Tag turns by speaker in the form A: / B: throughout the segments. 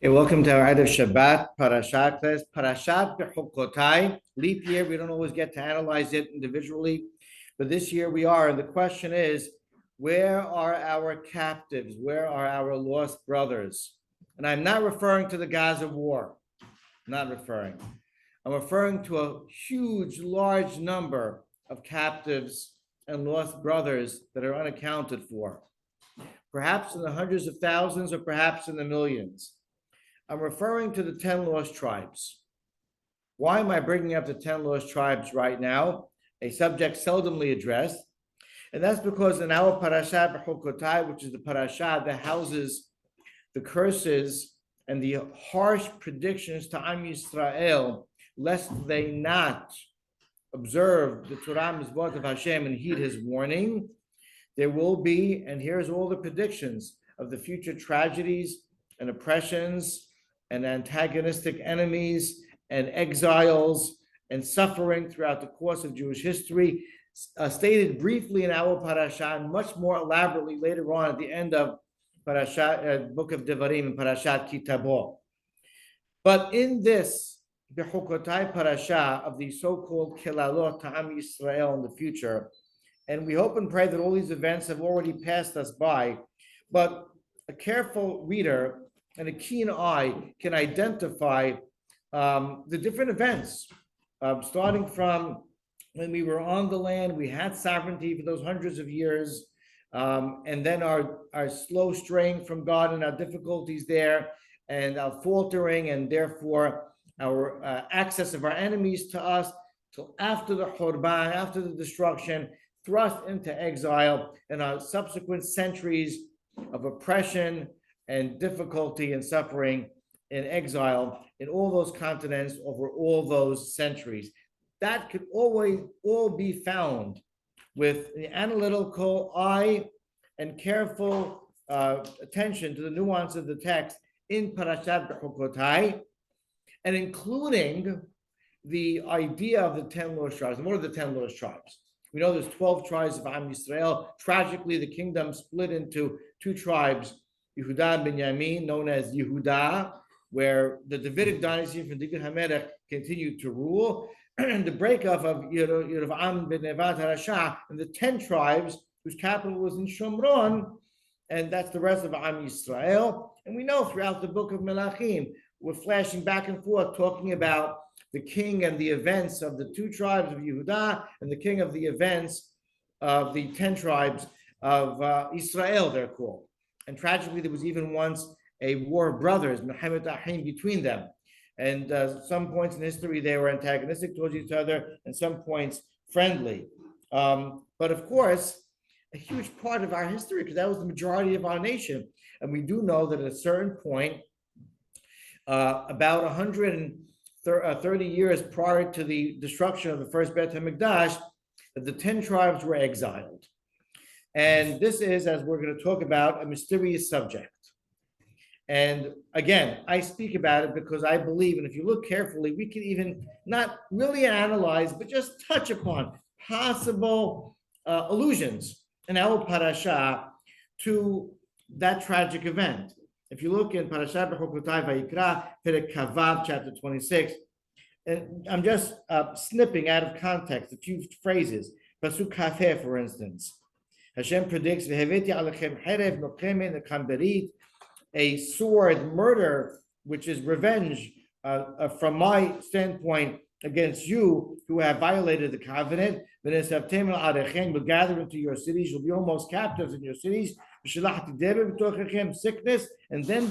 A: Hey, welcome to our Eid of Shabbat, Parashat class, Parashat Behukotai. Leap year, we don't always get to analyze it individually, but this year we are. And the question is, where are our captives? Where are our lost brothers? And I'm not referring to the Gaza war. Not referring. I'm referring to a huge, large number of captives and lost brothers that are unaccounted for. Perhaps in the hundreds of thousands or perhaps in the millions. I'm referring to the 10 lost tribes. Why am I bringing up the 10 lost tribes right now? A subject seldomly addressed. And that's because in our Parashat Behukotai, which is the Parashat that houses the curses and the harsh predictions to Am Yisrael, lest they not observe the Torah Mizvot of Hashem and heed his warning, there will be, and here's all the predictions of the future tragedies and oppressions and antagonistic enemies and exiles and suffering throughout the course of Jewish history, stated briefly in our parasha and much more elaborately later on at the end of Parashat, Book of Devarim and Parashat Kitabo. But in this Behukotai parasha of the so-called Kelalot Ta'am Yisrael in the future, and we hope and pray that all these events have already passed us by, but a careful reader and a keen eye can identify the different events, starting from when we were on the land, we had sovereignty for those hundreds of years, and then our slow straying from God and our difficulties there, and our faltering, and therefore our access of our enemies to us, till after the Churban, after the destruction, thrust into exile, and our subsequent centuries of oppression and difficulty and suffering in exile in all those continents over all those centuries. That could always all be found with the analytical eye and careful attention to the nuance of the text in Parashat Behukotai, and including the idea of the 10 lost tribes. And what are the 10 lost tribes? We know there's 12 tribes of Am Yisrael. Tragically, the kingdom split into two tribes, Yehuda and Binyamin, known as Yehuda, where the Davidic dynasty from David HaMelech continued to rule, and the breakup of Yerovam ben Nevat HaRasha, and the 10 tribes whose capital was in Shomron, and that's the rest of Am Yisrael. And we know throughout the book of Melachim, we're flashing back and forth talking about the king and the events of the two tribes of Yehuda and the king of the events of the 10 tribes of Israel, they're called. And tragically, there was even once a war of brothers, Mehemet Ahim, between them. And some points in history, they were antagonistic towards each other, and some points friendly. But of course, a huge part of our history, because that was the majority of our nation. And we do know that at a certain point, about 130 years prior to the destruction of the first Beit HaMikdash, that the 10 tribes were exiled. And this is, as we're going to talk about, a mysterious subject. And again, I speak about it because I believe, and if you look carefully, we can even not really analyze, but just touch upon possible allusions in our parasha to that tragic event. If you look in Parashat Behukotai Vayikra, Perek Kavav, chapter 26, and I'm just snipping out of context a few phrases. Pasuk Kafeh, for instance. Hashem predicts, V'heveti alechem herev nochemen nekamberit, a sword, murder, which is revenge from my standpoint against you who have violated the covenant. You'll gather into your cities, you'll be almost captives in your cities. Sickness, and then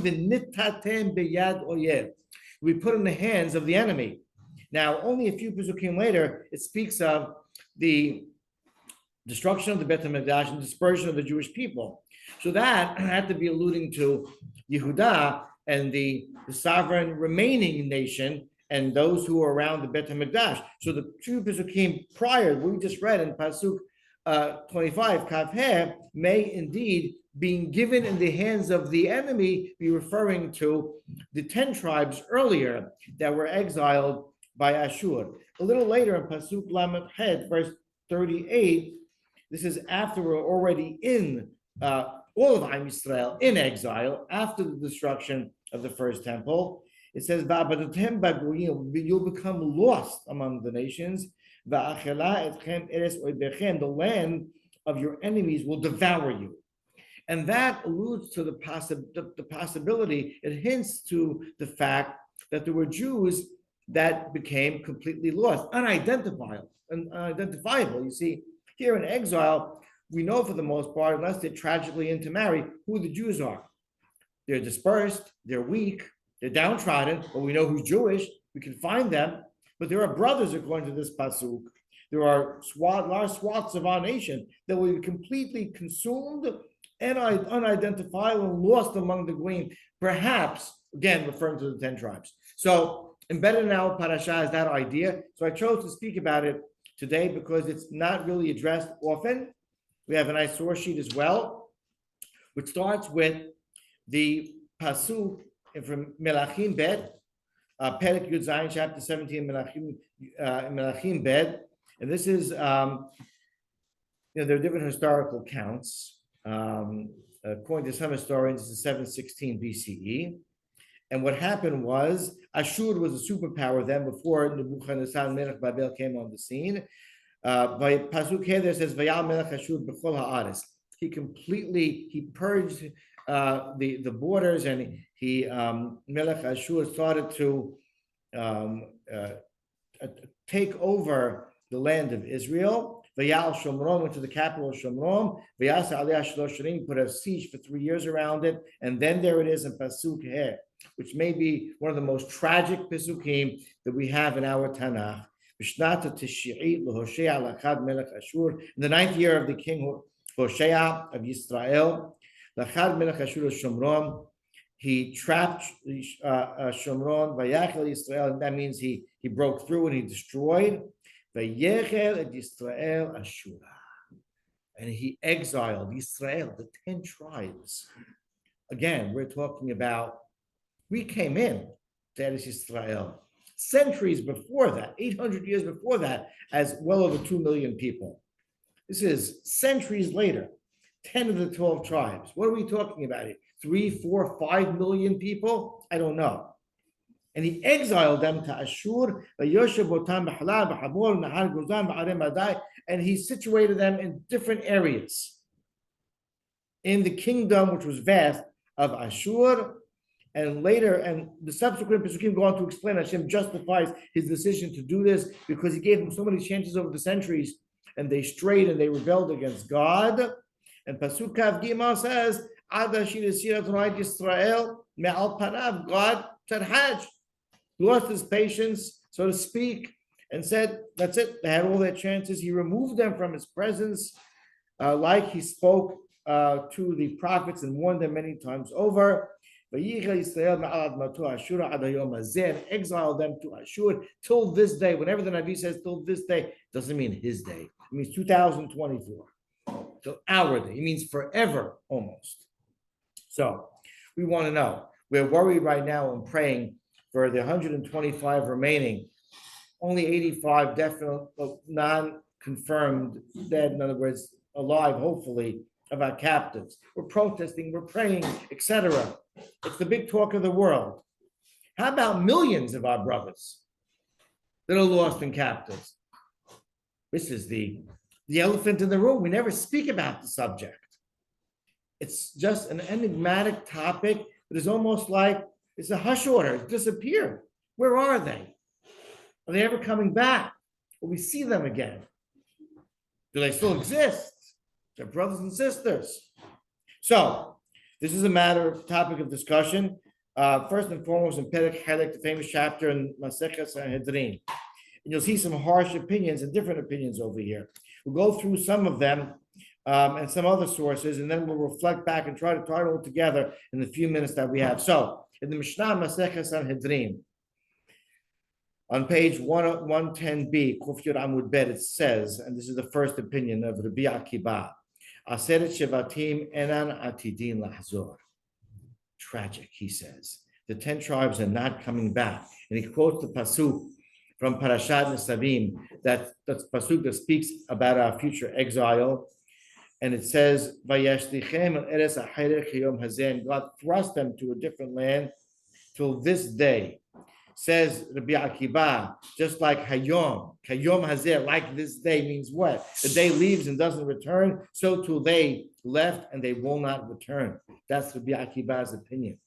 A: we put in the hands of the enemy. Now, only a few Pesukim later, it speaks of the destruction of the Beit HaMikdash and dispersion of the Jewish people. So that had to be alluding to Yehuda and the sovereign remaining nation and those who are around the Beit HaMikdash. So the two Pesukim prior, we just read in Pasuk 25, Kaveh, may indeed, being given in the hands of the enemy, be referring to the 10 tribes earlier that were exiled by Ashur. A little later in Pasuk Lamed Het, verse 38, this is after we're already in all of Am Yisrael in exile after the destruction of the first temple. It says, you'll become lost among the nations. The land of your enemies will devour you. And that alludes to the possibility, it hints to the fact that there were Jews that became completely lost, unidentifiable. You see, here in exile, we know for the most part, unless they're tragically intermarried, who the Jews are. They're dispersed, they're weak, they're downtrodden, but we know who's Jewish. We can find them. But there are brothers, according to this pasuk. There are large swaths of our nation that will be completely consumed and unidentifiable and lost among the green. Perhaps, again, referring to the 10 tribes. So embedded in our parasha is that idea. So I chose to speak about it today because it's not really addressed often. We have a nice source sheet as well, which starts with the pasuk from Melachim Bet, Perek Yud Zayin, chapter 17, Melachim Bet, and this is, there are different historical counts. According to some historians, it's 716 BCE. And what happened was, Ashur was a superpower then before Nebuchadnezzar Melech Babel came on the scene. By pasuk here, there says, "Vayal Melech Ashur b'chol ha'aretz." He purged the borders, and he Melech Ashur started to take over the land of Israel. Vayal Shomron went to the capital of Shomron. Vayasa aliyah shlosh shanim, put a siege for 3 years around it, and then there it is in pasuk here, which may be one of the most tragic pasukim that we have in our Tanakh. In the 9th year of the king Hoshea of Yisrael, Lachad Melech Ashur Shomron, he trapped Shomron, Vayachel Yisrael, and that means he broke through and he destroyed. Vayechel et Yisrael Ashura, and he exiled Yisrael, the 10 tribes. Again, we're talking about, we came in to Eretz Yisrael centuries before that, 800 years before that, as well over 2 million people. This is centuries later, 10 of the 12 tribes. What are we talking about here? 3, 4, 5 million people? I don't know. And he exiled them to Ashur, and he situated them in different areas in the kingdom, which was vast, of Ashur. And later, and the subsequent Pesukim go on to explain Hashem justifies his decision to do this because he gave them so many chances over the centuries, and they strayed and they rebelled against God. And Pasuk Kav Gimel says, Yisrael me'al panav, God said Hajj, lost his patience, so to speak, and said, that's it, they had all their chances. He removed them from his presence, like he spoke to the prophets and warned them many times over. Exiled them to Ashur till this day. Whenever the Navi says till this day, doesn't mean his day. It means 2024. Till our day. It means forever almost. So we want to know. We're worried right now and praying for the 125 remaining, only 85 definite, non-confirmed dead, in other words, alive, hopefully, of our captives. We're protesting, we're praying, etc. It's the big talk of the world. How about millions of our brothers that are lost and captives? This is the elephant in the room. We never speak about the subject. It's just an enigmatic topic that is almost like it's a hush order. It's disappeared. Where are they? Are they ever coming back? Will we see them again? Do they still exist? They're brothers and sisters. So this is a topic of discussion. First and foremost, in Perek Helek, the famous chapter in Masechet Sanhedrin. And you'll see some harsh opinions and different opinions over here. We'll go through some of them and some other sources, and then we'll reflect back and try to tie it all together in the few minutes that we have. So, in the Mishnah Masechet Sanhedrin, on page 110b, Kuf Yud Amud Bet, it says, and this is the first opinion of Rabbi Akiba, Aseret Shevatim Enan Atidin Lahzor. Tragic, he says. The 10 tribes are not coming back. And he quotes the pasuk from Parashat Nesavim, that's pasuk that speaks about our future exile. And it says, "Vayashlichem el eres ha'cherech hayom hazeh," and God thrust them to a different land till this day. Says Rabbi Akiba, just like Hayom Hazeh, like this day means what? The day leaves and doesn't return, so too they left and they will not return. That's Rabbi Akiba's opinion.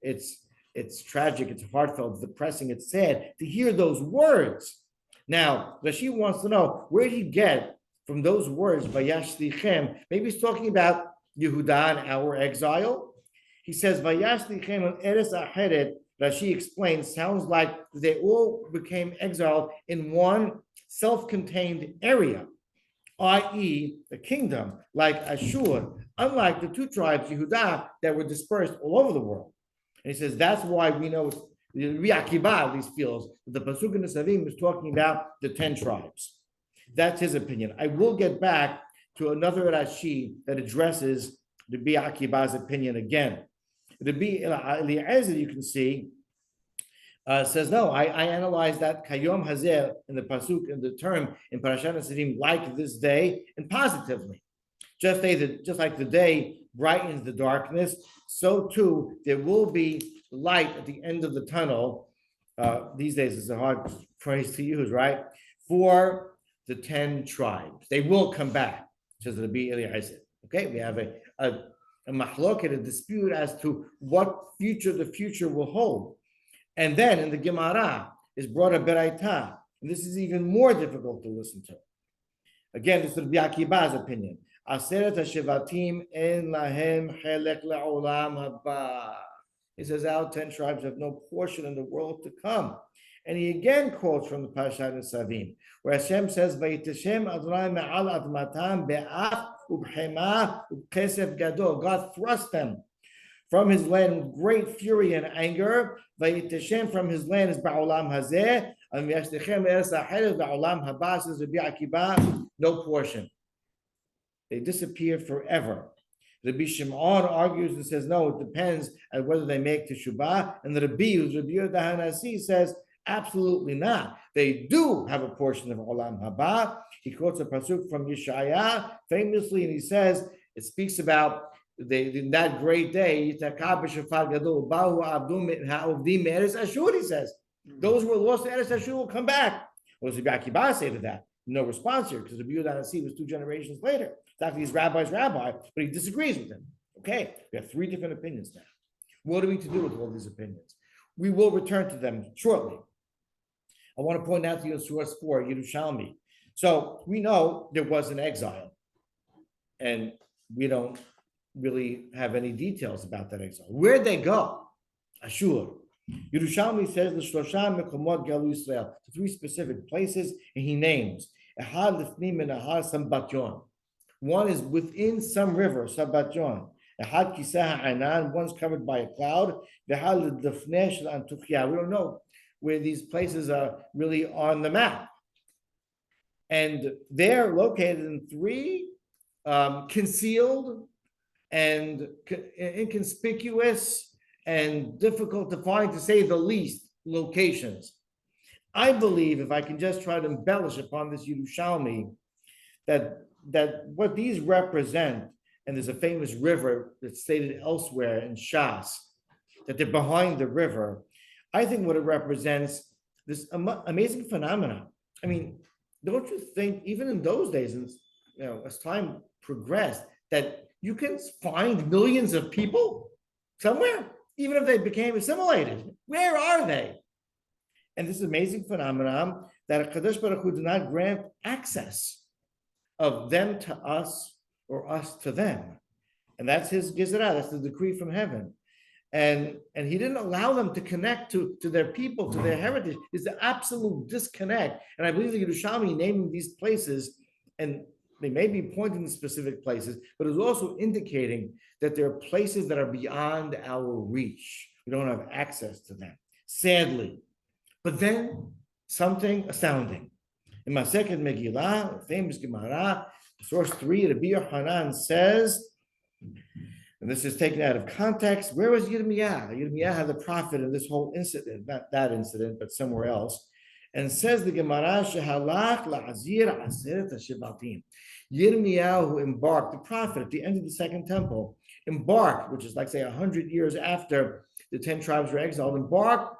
A: It's tragic, it's heartfelt, it's depressing, it's sad to hear those words. Now, Rashi wants to know, where did he get from those words, Vayashlichem? Maybe he's talking about Yehuda and our exile. He says, Vayashlichem eres acheret. Rashi explains, sounds like they all became exiled in one self-contained area, i.e., the kingdom, like Ashur, unlike the two tribes, Yehuda, that were dispersed all over the world. And he says that's why we know, Rabbi Akiba at least feels that the Pasuk in the Savim is talking about the 10 tribes. That's his opinion. I will get back to another Rashi that addresses Rabbi Akiba's opinion again. Rabbi Eliezer, you can see, says, no, I analyzed that Kayom Hazeh in the Pasuk, in the term in Parashat Nesim, like this day, and positively. Just like the day brightens the darkness, so too there will be light at the end of the tunnel. These days it's a hard phrase to use, right? For the 10 tribes. They will come back, says Rabbi Eliezer. Okay, we have a mahloket, a dispute as to what the future will hold. And then in the Gemara is brought a beraita, and this is even more difficult to listen to. Again, this is Rabbi Akiba's opinion. Aseret hashevatim en lahem chelek le'olam haba. He says our 10 tribes have no portion in the world to come. And he again quotes from the Parashat Nesavim, where Hashem says, "Vayiteshem Adonai me'al admatam be'af u'b'chema u'b'kesef gadol." God thrust them from his land with great fury and anger. Vayiteshem, from his land, is ba'olam hazeh, and v'yashtechem eretz ha'cheret ba'olam haba, says Rabbi Akiba, no portion. They disappear forever. Rabbi Shimon argues and says, no, it depends on whether they make teshubah. And the Rabbi, who's Rabbi Yehuda HaNasi, says, absolutely not. They do have a portion of Olam Haba. He quotes a pasuk from Yeshaya famously, and he says, it speaks about in that great day, he says, those who were lost to Eretz Ashur will come back. What does Rabbi Akiba say to that? No response here, because Rabbi Yehuda HaNasi was 2 generations later. Exactly, he's rabbi's rabbi, but he disagrees with him. Okay, we have 3 different opinions now. What are we to do with all these opinions? We will return to them shortly. I want to point out to you in source 4, Yerushalmi. So we know there was an exile, and we don't really have any details about that exile. Where'd they go? Ashur. Yerushalmi says the Shlosha Mekomot Galu Yisrael, 3 specific places, and he names Ehad Lifnim and Ehad Sambatyon. One is within some river, Sambatyon. Ehad Kisah Ha'anan, one's covered by a cloud. Ehad L'Dafneh Shel Antuchya. We don't know where these places are really on the map. And they're located in 3 concealed and inconspicuous and difficult to find, to say the least, locations. I believe, if I can just try to embellish upon this Yerushalmi, that what these represent, and there's a famous river that's stated elsewhere in Shas, that they're behind the river. I think what it represents, this amazing phenomenon. I mean, don't you think, even in those days, and as time progressed, that you can find millions of people somewhere, even if they became assimilated? Where are they? And this amazing phenomenon that HaKadosh Baruch Hu did not grant access of them to us or us to them. And that's his Gezerah, that's the decree from heaven. And he didn't allow them to connect to their people, to their heritage. It's the absolute disconnect. And I believe the Yerushalmi naming these places, and they may be pointing to specific places, but it's also indicating that there are places that are beyond our reach. We don't have access to them, sadly. But then something astounding. In Masechet Megillah, a famous Gemara, source 3, Rabbi Yochanan says, and this is taken out of context, where was Yirmiyah? Yirmiyah had the prophet in this whole incident, not that incident, but somewhere else. And says the Gemara, Shehalach la'azir aseret hashivatim. Yirmiyahu, who embarked, the prophet at the end of the second temple, embarked, which is like say 100 years after the 10 tribes were exiled, embarked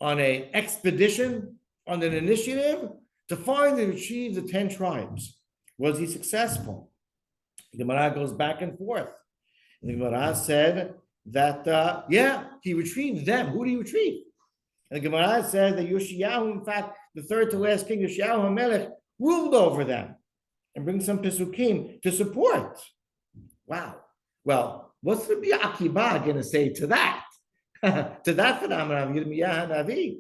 A: on an expedition, on an initiative to find and retrieve the 10 tribes. Was he successful? The Gemara goes back and forth. And the Gemara said that, yeah, he retrieved them. Who did he retrieve? And the Gemara says that Yoshiyahu, in fact, the third to last king, Yoshiyahu HaMelech, ruled over them. And bring some Pesukim to support. Wow. Well, what's Rabbi Akiba going to say to that? To that phenomenon of Yirmiyah HaNavi?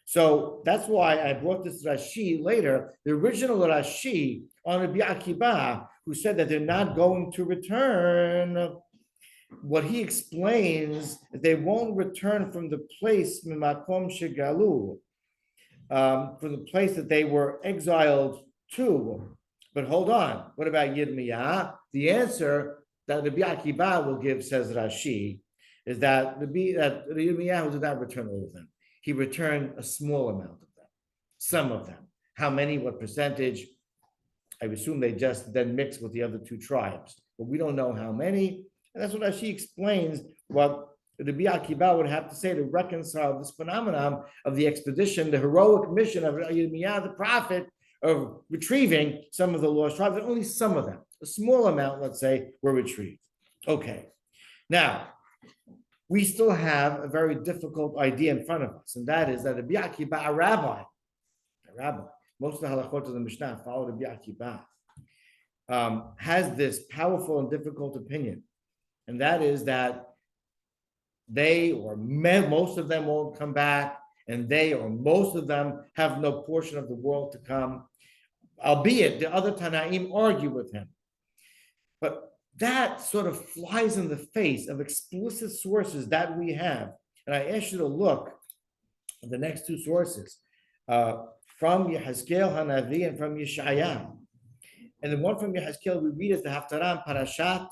A: So that's why I brought this Rashi later, the original Rashi on Rabbi Akiba, who said that they're not going to return. What he explains is they won't return from the place, Mimakom Shegalu, from the place that they were exiled to. But hold on, what about Yirmiyah? The answer that Rabbi Akiba will give, says Rashi, is that Yirmiyah did not return all of them. He returned a small amount of them, some of them. How many, what percentage? I assume they just then mixed with the other 2 tribes, but we don't know how many. And that's what Rashi explains what Rabbi Akiba would have to say to reconcile this phenomenon of the expedition, the heroic mission of Yirmiyah, the prophet, of retrieving some of the lost tribes, and only some of them, a small amount, let's say, were retrieved. Okay. Now, we still have a very difficult idea in front of us, and that is that Rabbi Akiba, a rabbi, most of the halachot of the Mishnah follow Rabbi Akiba, has this powerful and difficult opinion, and that is that they or most of them won't come back, and they or most of them have no portion of the world to come, albeit the other Tanaim argue with him. But that sort of flies in the face of explicit sources that we have. And I ask you to look at the next 2 sources, from Yehezkel Hanavi and from Yeshaya. And the one from Yehezkel we read is the Haftarah Parashat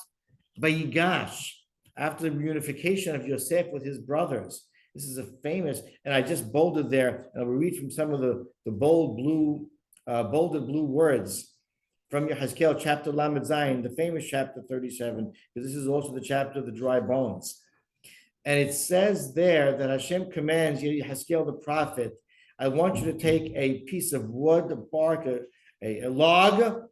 A: Vayigash, after the reunification of Yosef with his brothers. This is a famous, and I just bolded there, and I will read from some of the bolded blue words from Yehezkel, chapter Lamed Zayin, the famous chapter 37, because this is also the chapter of the dry bones. And it says there that Hashem commands Yehezkel the prophet, I want you to take a piece of wood, a bark, a log,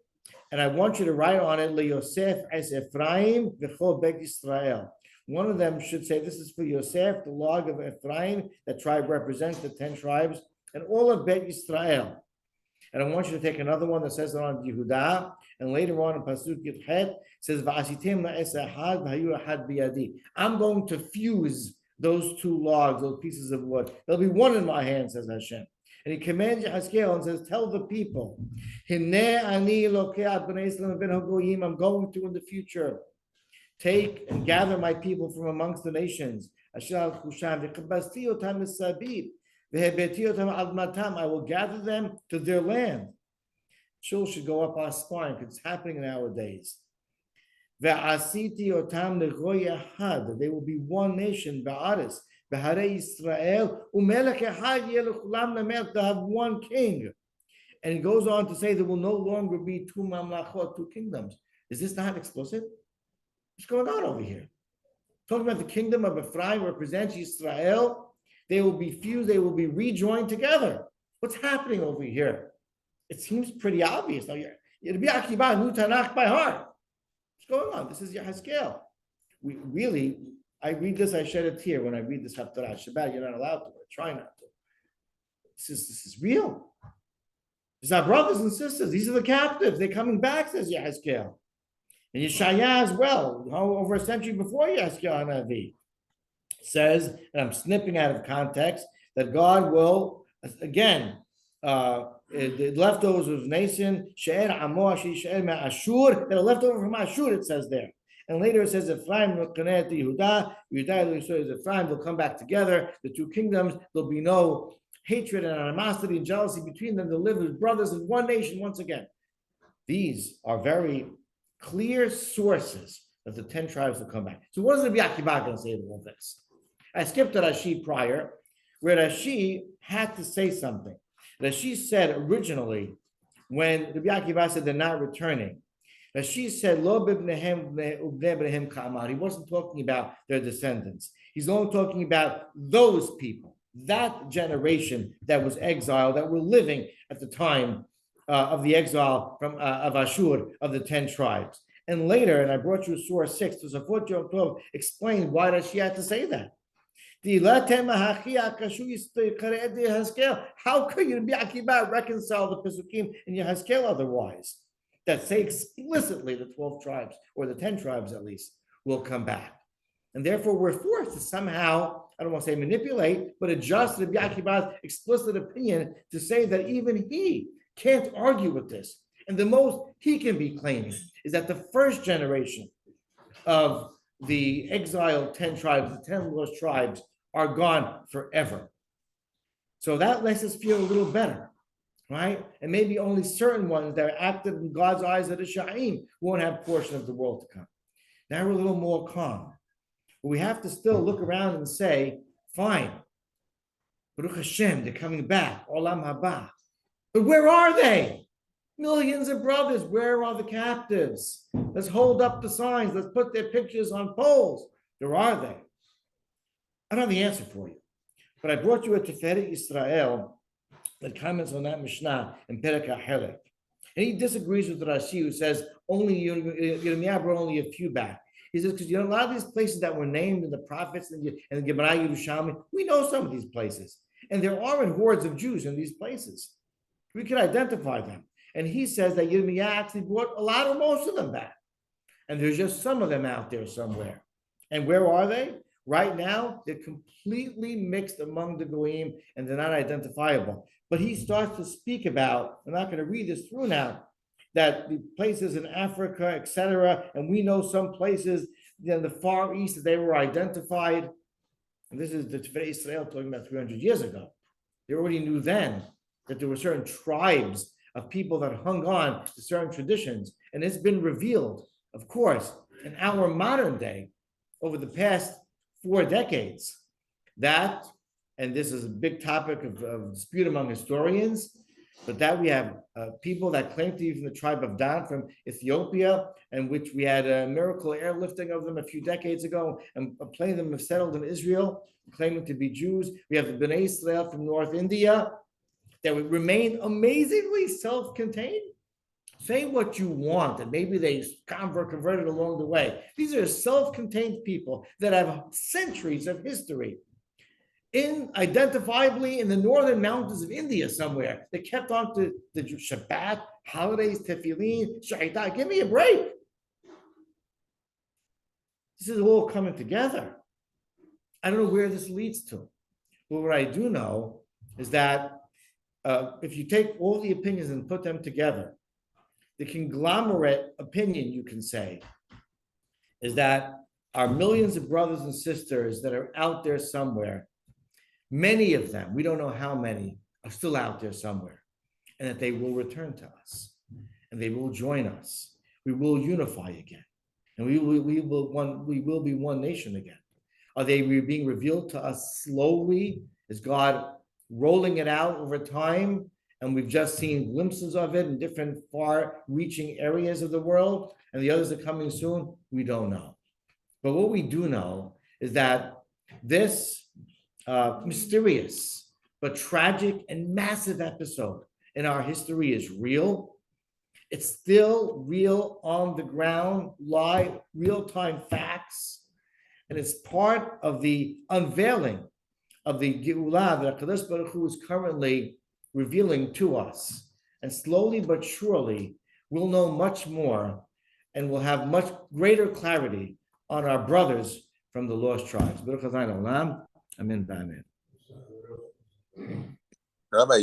A: and I want you to write on it, Le Yosef es Ephraim v'chol bet Yisrael. One of them should say, this is for Yosef, the log of Ephraim, that tribe represents the 10 tribes, and all of Bet Yisrael. And I want you to take another one that says it on Yehuda, and later on in Pasuk Yudchet, says, V'asitem la'es ahad v'hayu ahad biyadi. I'm going to fuse those 2 logs, those pieces of wood. There'll be one in my hand, says Hashem. And he commands Yehezkel and says, tell the people, Hineh ani lokeach b'nei Yisrael ben hagoyim, I'm going to in the future take and gather my people from amongst the nations. I will gather them to their land. Chills should go up our spine because it's happening nowadays. They will be one nation. They have one king. And it goes on to say there will no longer be 2 mamlachot, 2 kingdoms. Is this not explicit? What's going on over here? Talking about the kingdom of Ephraim represents Israel. They will be fused, they will be rejoined together. What's happening over here? It seems pretty obvious. Now, Rabbi Akiba knew Tanakh by heart. What's going on? This is Yehezkel. I read this, I shed a tear when I read this Haftarah Shabbat. You're not allowed to, try not to. This is real. These are brothers and sisters. These are the captives. They're coming back, says Yehezkel. And Yeshaya as well, over a century before Yehezkel HaNavi, says, and I'm snipping out of context, that God will, again, the leftovers of nation, She'er Amo, She'er Ashur, that are left over from Ashur, it says there. And later it says, Ephraim will connect to Yehuda, Ephraim, they'll come back together, the 2 kingdoms, there'll be no hatred and animosity and jealousy between them, they'll live as brothers in one nation once again. These are very clear sources that the 10 tribes will come back. So what is Rabbi Akiba going to say to all this? I skipped to Rashi prior, where Rashi had to say something. that she said originally when Rabbi Akiva said they're not returning. Now she said, Lo bibnehem ubnei ka'amar. He wasn't talking about their descendants. He's only talking about those people, that generation that was exiled, that were living at the time of the exile from of Ashur, of the 10 tribes. And later, and I brought you Surah 6, to support your 12, explain why does she have to say that. How could you reconcile the Pesukim in Yehezkel otherwise? That say explicitly the 12 tribes, or the 10 tribes at least, will come back. And therefore, we're forced to somehow, I don't want to say manipulate, but adjust Rabbi Akiva's explicit opinion to say that even he can't argue with this. And the most he can be claiming is that the first generation of the exiled 10 tribes, the 10 lost tribes, are gone forever. So that makes us feel a little better, right? And maybe only certain ones that are active in God's eyes that are Sha'im won't have portion of the world to come. Now we're a little more calm. But we have to still look around and say, fine, Baruch Hashem, they're coming back, Olam Haba. But where are they? Millions of brothers, where are the captives? Let's hold up the signs. Let's put their pictures on poles. Where are they? I don't have the answer for you. But I brought you a Tiferet Yisrael that comments on that Mishnah in Perek HaHelek. And he disagrees with Rashi, who says only Yirmiyah brought only a few back. He says, because a lot of these places that were named in the prophets and the Gemara Yerushalmi, we know some of these places. And there aren't hordes of Jews in these places. We can identify them. And he says that Yirmiyah actually brought a lot or most of them back. And there's just some of them out there somewhere. And where are they? Right now, they're completely mixed among the Goyim and they're not identifiable. But he starts to speak about, I'm not going to read this through now, that the places in Africa, etc., and we know some places in the Far East that they were identified. And this is the Tiferet Israel talking about 300 years ago. They already knew then that there were certain tribes of people that hung on to certain traditions. And it's been revealed, of course, in our modern day, over the past 4 decades, that, and this is a big topic of dispute among historians, but that we have people that claim to be from the tribe of Dan from Ethiopia, and which we had a miracle airlifting of them a few decades ago, and a plane of them have settled in Israel, claiming to be Jews. We have the Bnei Israel from North India that would remain amazingly self-contained. Say what you want, and maybe they converted along the way. These are self-contained people that have centuries of history identifiably in the northern mountains of India somewhere. They kept on to the Shabbat, holidays, tefillin, shahita. Give me a break. This is all coming together. I don't know where this leads to. But what I do know is that if you take all the opinions and put them together, the conglomerate opinion, you can say, is that our millions of brothers and sisters that are out there somewhere, many of them, we don't know how many, are still out there somewhere, and that they will return to us, and they will join us. We will unify again, and we will be one nation again. Are they being revealed to us slowly? Is God rolling it out over time? And we've just seen glimpses of it in different far-reaching areas of the world, and the others are coming soon? We don't know. But what we do know is that this mysterious but tragic and massive episode in our history is real. It's still real on the ground, live, real-time facts, and it's part of the unveiling of the Geulah that HaKadosh Baruch Hu is currently revealing to us. And slowly but surely, we'll know much more and we'll have much greater clarity on our brothers from the lost tribes. Baruch Adonai Olam. Amen. Amen.
B: Rabbi,